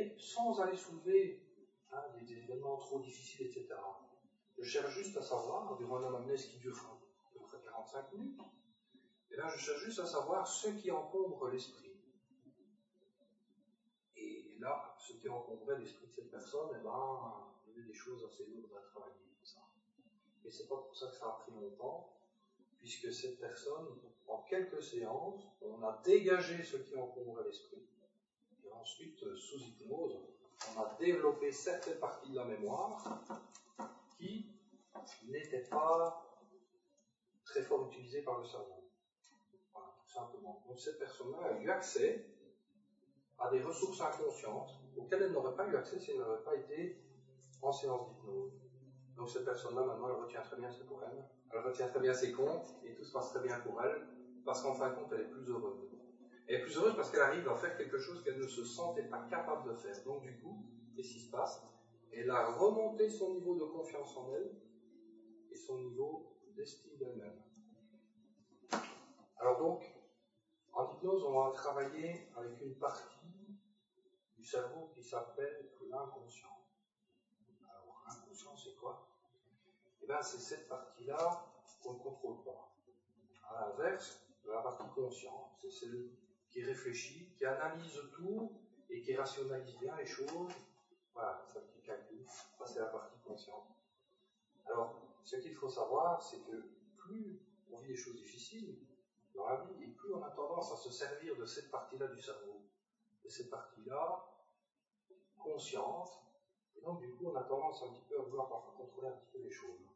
mais sans aller soulever des événements trop difficiles, etc. Je cherche juste à savoir, durant une anamnèse qui dure à peu près 45 minutes, et là je cherche juste à savoir ce qui encombre l'esprit. Et là, ce qui encombrait l'esprit de cette personne, il y avait des choses assez lourdes à travailler, comme ça. Et c'est pas pour ça que ça a pris longtemps, puisque cette personne, en quelques séances, on a dégagé ce qui encombrait l'esprit. Et ensuite, sous hypnose, on a développé certaines parties de la mémoire qui n'étaient pas très fort utilisées par le cerveau. Voilà, tout simplement. Donc cette personne-là a eu accès à des ressources inconscientes auxquelles elle n'aurait pas eu accès si elle n'avait pas été en séance d'hypnose. Donc cette personne-là, maintenant, elle retient très bien ses poèmes, elle retient très bien ses contes, et tout se passe très bien pour elle, parce qu'en fin de compte, elle est plus heureuse. Elle est plus heureuse parce qu'elle arrive à faire quelque chose qu'elle ne se sentait pas capable de faire. Donc du coup, qu'est-ce qui se passe? Elle a remonté son niveau de confiance en elle et son niveau d'estime d'elle-même. Alors donc, en hypnose, on va travailler avec une partie du cerveau qui s'appelle l'inconscient. Alors, l'inconscient, c'est quoi? Eh bien, c'est cette partie-là qu'on ne contrôle pas. À l'inverse, la partie consciente, c'est celle qui réfléchit, qui analyse tout et qui rationalise bien les choses. Voilà, celle qui calcule. Ça, c'est la partie consciente. Alors, ce qu'il faut savoir, c'est que plus on vit des choses difficiles dans la vie, et plus on a tendance à se servir de cette partie-là du cerveau, de cette partie-là consciente, et donc du coup, on a tendance un petit peu à vouloir parfois contrôler un petit peu les choses.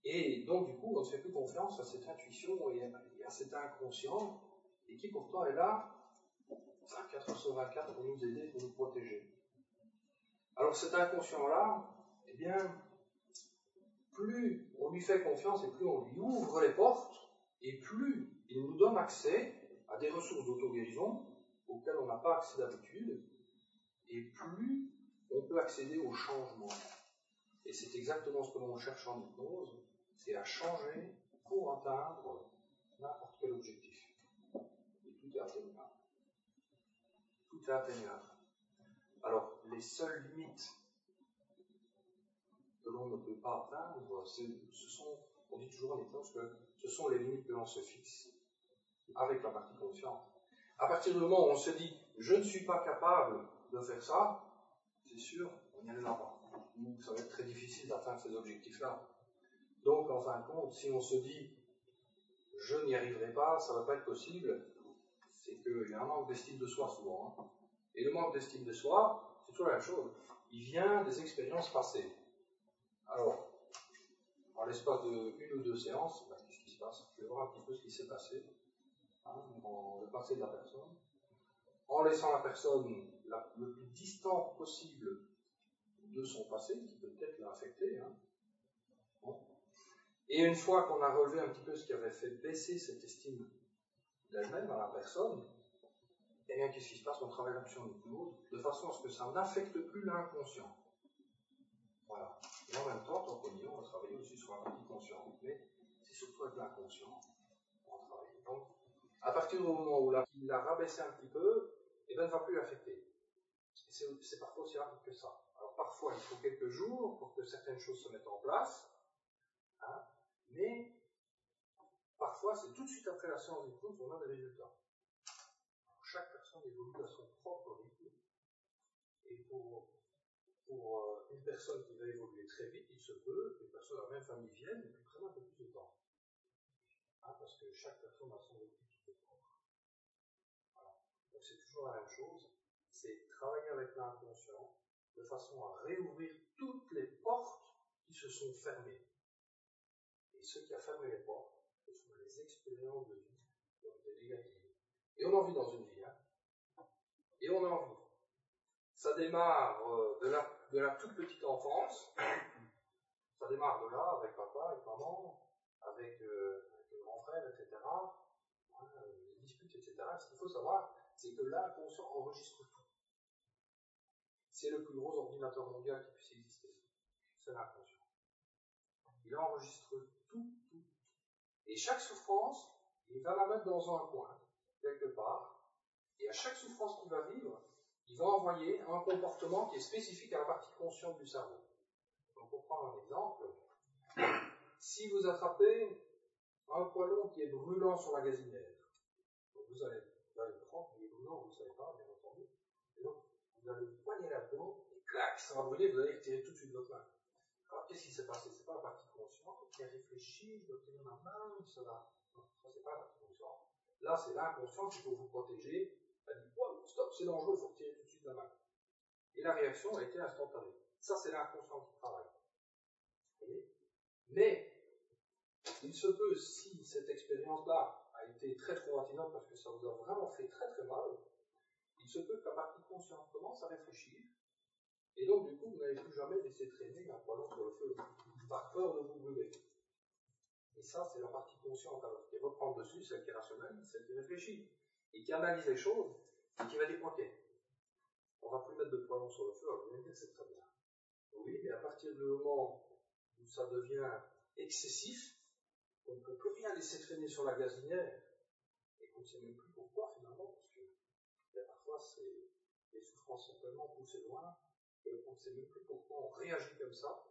Et donc, du coup, on ne fait plus confiance à cette intuition et à cet inconscient, et qui pourtant est là 24 sur 24 pour nous aider, pour nous protéger. Alors, cet inconscient-là, eh bien, plus on lui fait confiance et plus on lui ouvre les portes, et plus il nous donne accès à des ressources d'auto-guérison auxquelles on n'a pas accès d'habitude, et plus on peut accéder au changement. Et c'est exactement ce que l'on cherche en hypnose, c'est à changer pour atteindre n'importe quel objectif. Et tout est atteignable. Tout est atteignable. Alors, les seules limites que l'on ne peut pas atteindre, ce sont, on dit toujours en hypnose que ce sont les limites que l'on se fixe avec la partie consciente. À partir du moment où on se dit « je ne suis pas capable de faire ça », c'est sûr, on n'y allera pas. Ça va être très difficile d'atteindre ces objectifs-là. Donc, en fin de compte, si on se dit « je n'y arriverai pas, ça ne va pas être possible », c'est qu'il y a un manque d'estime de soi souvent. Hein. Et le manque d'estime de soi, c'est toujours la même chose. Il vient des expériences passées. Alors, en l'espace d'une ou deux séances, qu'est-ce qui se passe? Je vais voir un petit peu ce qui s'est passé dans le passé de la personne, en laissant la personne le plus distant possible de son passé, qui peut peut-être l'a affecté. Hein. Bon. Et une fois qu'on a relevé un petit peu ce qui avait fait baisser cette estime d'elle-même à la personne, et bien qu'est-ce qui se passe? On travaille là-dessus en hypnose, de façon à ce que ça n'affecte plus l'inconscient. Voilà. Et en même temps, tant qu'on y est, on va travailler aussi sur la partie consciente, mais c'est surtout avec l'inconscient qu'on va travailler. Donc, à partir du moment où il l'a rabaissé un petit peu, et bien, il ne va plus l'affecter. Et c'est parfois aussi rapide que ça. Alors parfois, il faut quelques jours pour que certaines choses se mettent en place, hein, mais parfois, c'est tout de suite après la séance d'hypnose qu'on a des résultats. Alors, chaque personne évolue à son propre rythme, et pour une personne qui va évoluer très vite, il se peut que les personnes de la même famille viennent et puis prennent un peu plus de temps. Hein, parce que chaque personne a son rythme tout propre. Voilà. Donc c'est toujours la même chose, c'est travailler avec l'inconscient de façon à réouvrir toutes les portes qui se sont fermées. Et ce qui a fermé les portes, ce sont les expériences de vie qui ont été négatives. Et on en vit dans une vie. Hein. Et on en vit. Ça démarre de la toute petite enfance. Ça démarre de là, avec papa, avec maman, avec le grand frère, etc. Les disputes, etc. Ce qu'il faut savoir, c'est que l'inconscient enregistre tout. C'est le plus gros ordinateur mondial qui puisse exister. C'est l'inconscient. Il enregistre tout. Et chaque souffrance, il va la mettre dans un coin, quelque part. Et à chaque souffrance qu'il va vivre, il va renvoyer un comportement qui est spécifique à la partie consciente du cerveau. Donc, pour prendre un exemple, si vous attrapez un poêlon qui est brûlant sur la gazinière, donc vous allez le prendre, il est brûlant, vous ne savez pas, bien entendu, et donc vous allez le poigner là-dedans, et clac, ça va brûler, vous allez retirer tout de suite votre main. Alors, qu'est-ce qui s'est passé? C'est pas la partie consciente qui a réfléchi, je dois tenir ma main, ça va. Non, ça, c'est pas la partie consciente. Là, c'est l'inconscient qui, pour vous protéger, a dit, wow, stop, c'est dangereux, il faut retirer tout de suite la main. Et la réaction a été instantanée. Ça, c'est l'inconscient qui travaille. Vous voyez? Mais, il se peut, si cette expérience-là a été très traumatisante parce que ça vous a vraiment fait très très mal, il se peut que la partie consciente commence à réfléchir, et donc du coup, vous n'allez plus jamais laisser traîner un poêlon sur le feu, par peur de vous brûler. Et ça, c'est la partie consciente alors, qui reprend dessus, celle qui est rationnelle, celle qui réfléchit, et qui analyse les choses, et qui va dire, ok, on ne va plus mettre de poêlon sur le feu, alors vous allez me dire c'est très bien. Oui, mais à partir du moment où ça devient excessif, on ne peut plus rien laisser traîner sur la gazinière, et qu'on ne sait même plus pourquoi finalement, parce que parfois les souffrances sont tellement poussées loin, qu'on ne sait même plus pourquoi on réagit comme ça,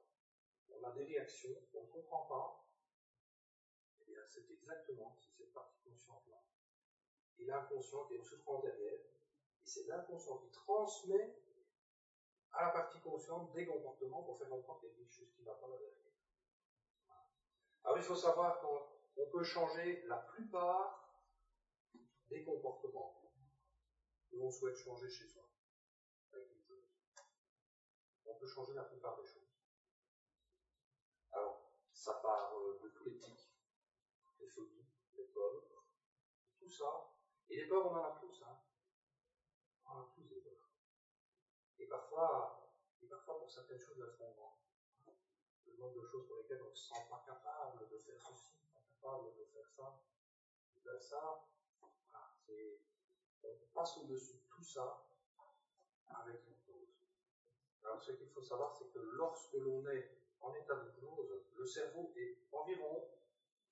on a des réactions, on ne comprend pas, et bien c'est exactement cette partie consciente-là. Et l'inconscient qui a une souffrance derrière, et c'est l'inconscient qui transmet à la partie consciente des comportements pour faire comprendre qu'il y a quelque chose qui ne va pas là derrière. Alors il faut savoir qu'on peut changer la plupart des comportements que l'on souhaite changer chez soi. On peut changer la plupart des choses. Alors, ça part de tous les tics, les phobies, les peurs, tout ça. Et les peurs, on en a tous, hein. On en a tous des peurs. Et parfois pour certaines choses, elles font grand. Le nombre de choses pour lesquelles on ne se sent pas capable de faire ceci, pas capable de faire ça. Ben ça, voilà, on passe au-dessus de tout ça avec l'hypnose. Alors, ce qu'il faut savoir, c'est que lorsque l'on est en état d'hypnose, le cerveau est environ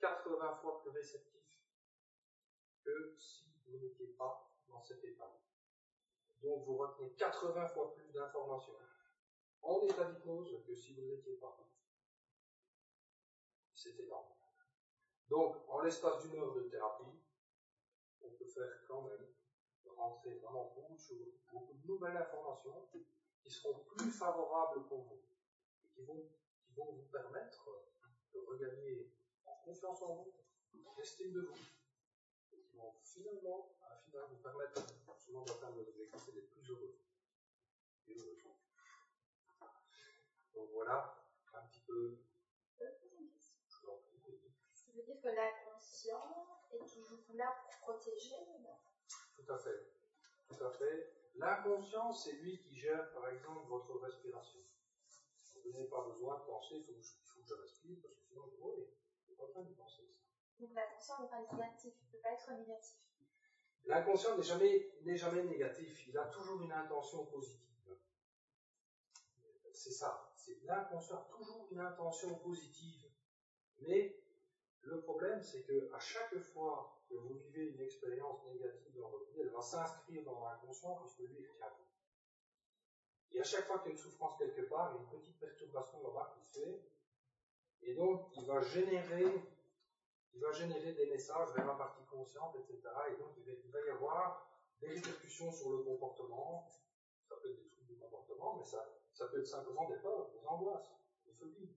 80 fois plus réceptif que si vous n'étiez pas dans cet état. Donc, vous retenez 80 fois plus d'informations en état d'hypnose que si vous n'étiez pas. C'est énorme. Donc, en l'espace d'une heure de thérapie, on peut faire quand même rentrer vraiment beaucoup de choses, beaucoup de nouvelles informations qui seront plus favorables pour vous et qui vont vous permettre de regagner en confiance en vous, en estime de vous, et qui vont finalement, à la finale, vous permettre souvent d'atteindre vos objectifs et d'être plus heureux. Donc voilà, un petit peu. Ça veut dire que l'inconscient est toujours là pour protéger? Tout à fait. Tout à fait. L'inconscient, c'est lui qui gère, par exemple, votre respiration. Vous n'avez pas besoin de penser, il faut que je respire, parce que sinon je mourrai. Vous n'avez pas besoin de penser ça. Donc l'inconscient n'est pas négatif, il ne peut pas être négatif. L'inconscient n'est jamais négatif, il a toujours une intention positive. C'est ça. L'inconscient a toujours une intention positive. Mais le problème, c'est qu'à chaque fois que vous vivez une expérience négative dans votre vie, elle va s'inscrire dans l'inconscient puisque lui est fiable. Et à chaque fois qu'il y a une souffrance quelque part, il y a une petite perturbation là-bas qui se fait, et donc il va générer des messages vers la partie consciente, etc. Et donc il va y avoir des répercussions sur le comportement. Ça peut être des troubles du comportement, mais ça peut être simplement des peurs, des angoisses, des phobies.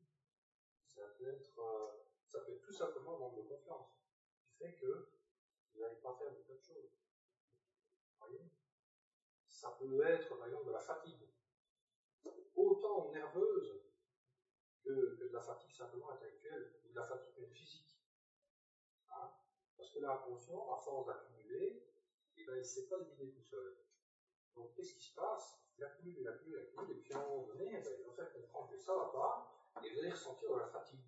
Ça peut être tout simplement un manque de confiance, qui fait que vous n'allez pas faire de tas de choses. Vous voyez? Ça peut être, par exemple, de la fatigue, autant nerveuse que de la fatigue simplement intellectuelle, ou de la fatigue même physique. Hein? Parce que l'inconscient, à force d'accumuler, il ne sait pas le vider tout seul. Donc, qu'est-ce qui se passe? Il accumule, et puis à un moment donné, il va faire comprendre que ça ne va pas, et vous allez ressentir de la fatigue.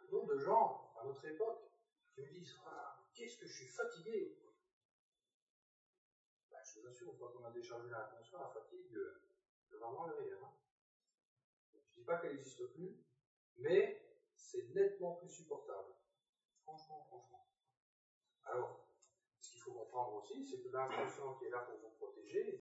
Le nombre de gens, à notre époque, qui me disent ah, qu'est-ce que je suis fatigué. Je vous assure, une fois qu'on a déchargé l'inconscient, la fatigue, c'est vraiment le rire. Hein. Je ne dis pas qu'elle n'existe plus, mais c'est nettement plus supportable. Franchement. Alors, ce qu'il faut comprendre aussi, c'est que l'inconscient qui est là pour vous protéger,